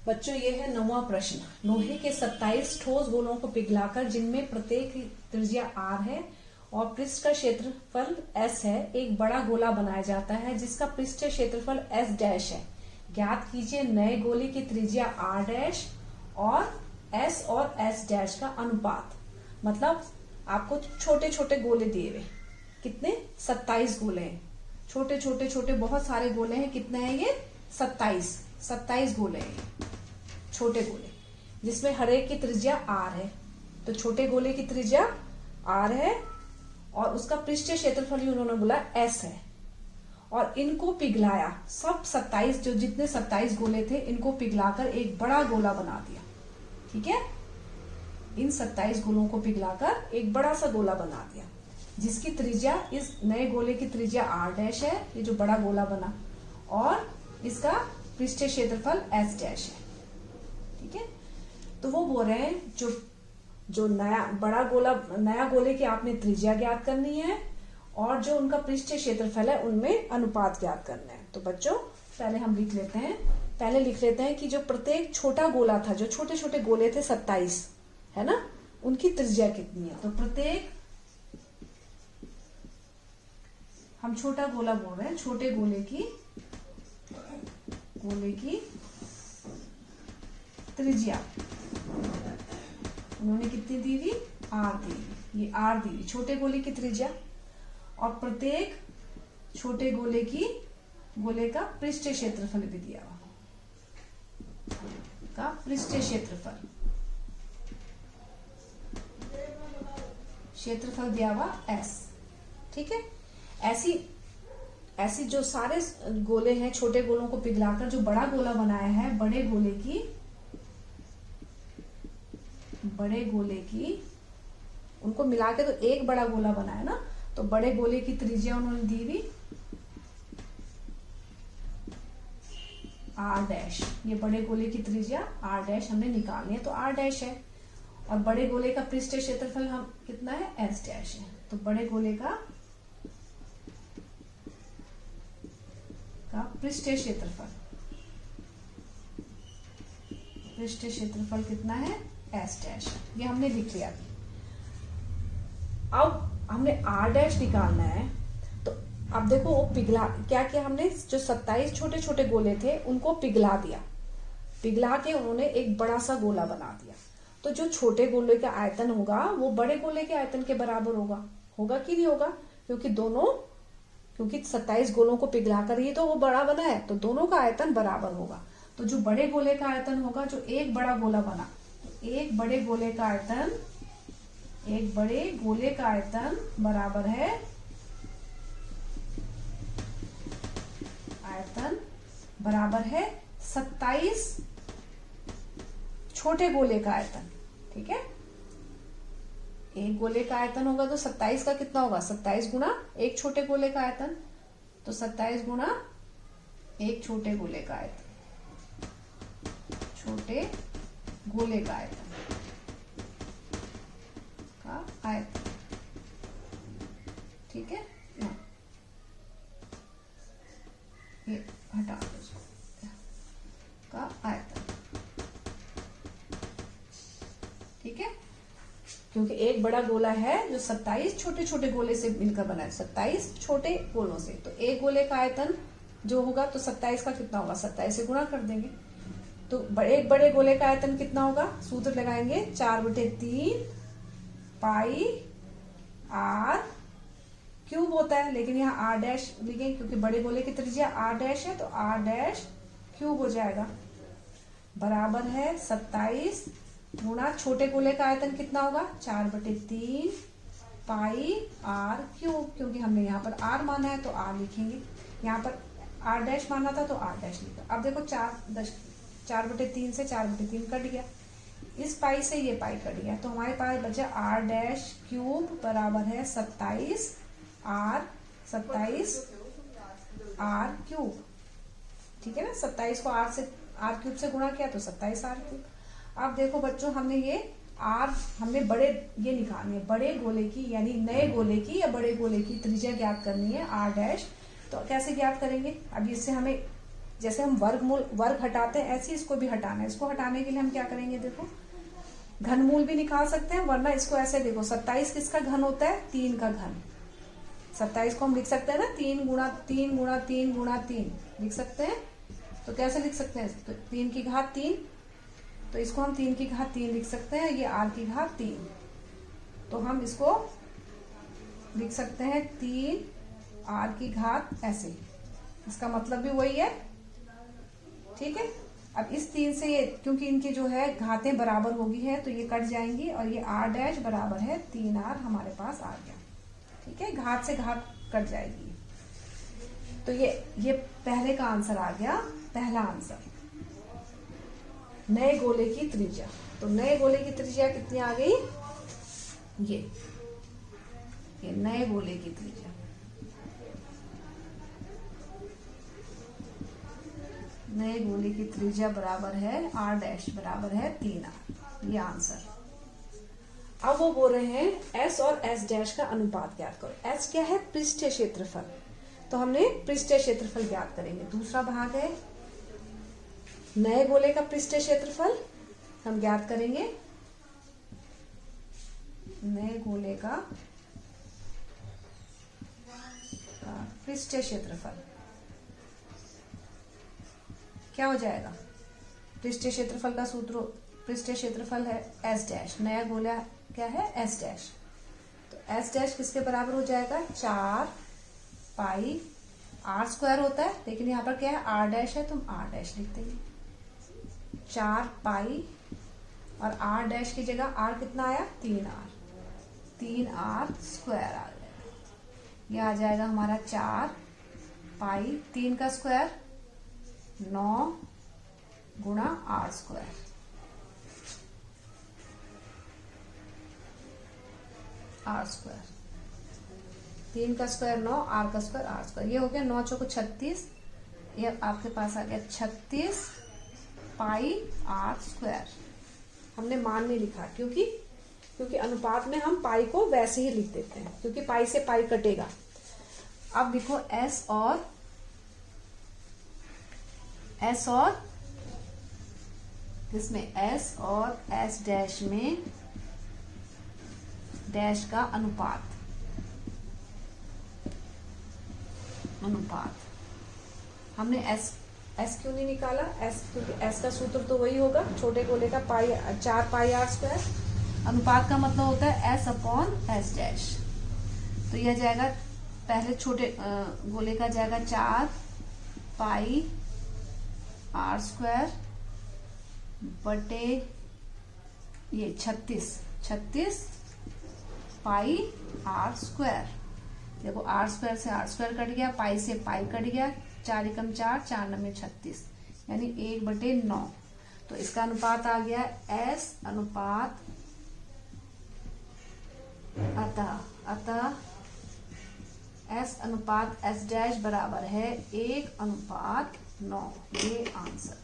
बच्चों ये है 9वां प्रश्न। लोहे के 27 ठोस गोलों को पिघलाकर जिनमें प्रत्येक त्रिज्या r है और पृष्ठ का क्षेत्रफल s है, एक बड़ा गोला बनाया जाता है जिसका पृष्ठीय क्षेत्रफल s डैश है। ज्ञात कीजिए नए गोले की त्रिज्या r डैश और s और s डैश का अनुपात। मतलब आपको छोटे छोटे गोले दिए हुए, कितने 27 गोले हैं, छोटे छोटे छोटे बहुत सारे गोले हैं। कितने हैं ये 27 गोले हैं, छोटे गोले, जिसमें हर एक की त्रिज्या r है। तो छोटे गोले की त्रिज्या r है और उसका पृष्ठीय क्षेत्रफल ही उन्होंने बोला s है। और इनको पिघलाया, सब 27 जो जितने 27 गोले थे इनको पिघलाकर एक बड़ा गोला बना दिया। ठीक है, इन 27 गोलों को पिघलाकर एक बड़ा सा गोला बना दिया जिसकी त्रिज्या, इस नए गोले की त्रिज्या r डैश है, ये जो बड़ा गोला बना, और इसका पृष्ठीय क्षेत्रफल s डैश है। ठीक है, तो वो बोल रहे हैं जो नया बड़ा गोला, नया गोले की आपने त्रिज्या ज्ञात करनी है और जो उनका पृष्ठीय क्षेत्रफल है उनमें अनुपात ज्ञात करना है। तो बच्चों पहले हम लिख लेते हैं कि जो प्रत्येक छोटा गोला था, जो छोटे छोटे गोले थे 27 है ना, उनकी त्रिज्या कितनी है। तो प्रत्येक, हम छोटा गोला बोल रहे हैं, छोटे गोले की त्रिज्या उन्होंने कितनी दी थी, r दी, ये r दी छोटे गोले की त्रिज्या, और प्रत्येक छोटे गोले का पृष्ठीय क्षेत्रफल भी दिया हुआ, का पृष्ठीय क्षेत्रफल दिया हुआ s। ठीक है, ऐसी जो सारे गोले हैं, छोटे गोलों को पिघलाकर जो बड़ा गोला बनाया है, बड़े गोले की उनको मिला के तो एक बड़ा गोला बनाया ना। तो बड़े गोले की त्रिज्या उन्होंने दी हुई r डैश, ये बड़े गोले की त्रिज्या r डैश हमने निकालनी है, तो r डैश है। और बड़े गोले का पृष्ठीय क्षेत्रफल हम कितना है, s डैश है। तो बड़े गोले का पृष्ठीय क्षेत्रफल कितना है, s डैश। ये हमने लिख लिया। अब हमने r डैश निकालना है, तो अब देखो वो क्या किया हमने, जो 27 छोटे छोटे गोले थे उनको पिघला दिया, पिघला के उन्होंने एक बड़ा सा गोला बना दिया। तो जो छोटे गोले का आयतन होगा वो बड़े गोले के आयतन के बराबर होगा कि नहीं होगा, क्योंकि 27 गोलों को पिघला कर ही तो वो बड़ा बना है, तो दोनों का आयतन बराबर होगा। तो जो बड़े गोले का आयतन होगा, जो एक बड़ा गोला बना, एक बड़े गोले का आयतन बराबर है 27 छोटे गोले का आयतन। ठीक है, एक गोले का आयतन होगा तो 27 का कितना होगा, 27 गुना एक छोटे गोले का आयतन, तो 27 गुना एक छोटे गोले का आयतन, ठीक है, ये हटा दो का आयतन। ठीक है, क्योंकि एक बड़ा गोला है जो 27 छोटे छोटे गोले से मिलकर बना है, 27 छोटे गोलों से, तो एक गोले का आयतन जो होगा तो 27 का कितना होगा, 27 से गुणा कर देंगे। तो एक बड़े गोले का आयतन कितना होगा, सूत्र लगाएंगे 4/3 पाई r क्यूब होता है, लेकिन यहाँ r डैश लिखेंगे क्योंकि बड़े गोले की त्रिज्या r डैश है, तो r डैश क्यूब हो जाएगा, बराबर है 27 गुणा छोटे गोले का आयतन कितना होगा, 4/3 पाई r क्यूब, क्योंकि हमने यहाँ पर r माना है तो r लिखेंगे, यहाँ पर r डैश माना था तो r डैश लिखा। अब देखो 4/3 से 4/3 कट गया, इस पाई से ये पाई कट गया, तो हमारे पास बचा r डैश क्यूब बराबर है 27 r क्यूब। ठीक है ना, 27 को r क्यूब से गुणा किया तो 27 r क्यूब। अब देखो बच्चों, हमने ये निकालनी है बड़े गोले की, यानी नए गोले की या बड़े गोले की त्रिज्या ज्ञात करनी है r डैश। तो कैसे ज्ञात करेंगे, अब इससे हमें जैसे हम वर्ग हटाते हैं ऐसे इसको भी हटाना है। इसको हटाने के लिए हम क्या करेंगे, देखो घनमूल भी निकाल सकते हैं, वरना इसको ऐसे देखो 27 किसका घन होता है, 3 का घन। 27 को हम लिख सकते हैं ना 3 गुणा 3 गुणा 3 गुणा 3 लिख सकते हैं। तो कैसे लिख सकते हैं, तो 3 की घात 3, तो इसको हम 3 की घात 3 लिख सकते हैं, ये r की घात 3। तो हम इसको लिख सकते हैं 3 r की घात ऐसे, इसका मतलब भी वही है, ठीक है। अब इस 3 से ये, क्योंकि इनकी जो है घातें बराबर होगी है तो ये कट जाएंगी और ये r डैश बराबर है 3r हमारे पास आ गया, ठीक है। घात से घात कट जाएगी। तो ये पहले का आंसर आ गया, पहला आंसर। नए गोले की त्रिज्या, तो नए गोले की त्रिज्या कितनी आ गई, ये नए गोले की त्रिज्या, नए गोले की त्रिज्या बराबर है r डैश बराबर है 3r, ये आंसर। अब वो बोल रहे हैं s और s डैश का अनुपात ज्ञात करो। s क्या है, पृष्ठीय क्षेत्रफल, तो हमने पृष्ठीय क्षेत्रफल ज्ञात करेंगे। दूसरा भाग है नए गोले का पृष्ठीय क्षेत्रफल, हम ज्ञात करेंगे नए गोले का पृष्ठीय क्षेत्रफल। क्या हो जाएगा, पृष्ठीय क्षेत्रफल का सूत्र, पृष्ठीय क्षेत्रफल है s डैश, नया गोला क्या है s डैश, तो s डैश किसके बराबर हो जाएगा, 4 पाई r स्क्वायर होता है, लेकिन यहाँ पर क्या है r डैश है तो हम r डैश लिख देंगे, 4 पाई और r डैश की जगह r कितना आया, 3r स्क्वायर आ जाएगा। यह आ जाएगा हमारा 4 पाई 3 का स्क्वायर 9 गुणा r स्क्वायर, r स्क्वायर 3 का स्क्वायर 9, r का स्क्वायर r स्क्वायर, ये हो गया 9 चौको 36, ये आपके पास आ गया 36 पाई r स्क्वायर। हमने मान नहीं लिखा क्योंकि अनुपात में हम पाई को वैसे ही लिख देते हैं, क्योंकि पाई से पाई कटेगा। अब देखो s और इसमें s और s डैश में डैश का अनुपात हमने s क्यों नहीं निकाला, क्योंकि s का सूत्र तो वही होगा, छोटे गोले का 4 पाई r स्क्वायर। अनुपात का मतलब होता है s अपॉन s डैश, तो यह जाएगा, पहले छोटे गोले का जाएगा 4 पाई r स्क्वायर बटे ये 36 पाई r स्क्वायर। देखो r स्क्वायर से r स्क्वायर कट गया, पाई से पाई कट गया, 4 एकम 4, 4 नमे 36, यानी 1/9। तो इसका अनुपात आ गया s अनुपात अतः s अनुपात s डैश बराबर है 1/9, ये आंसर।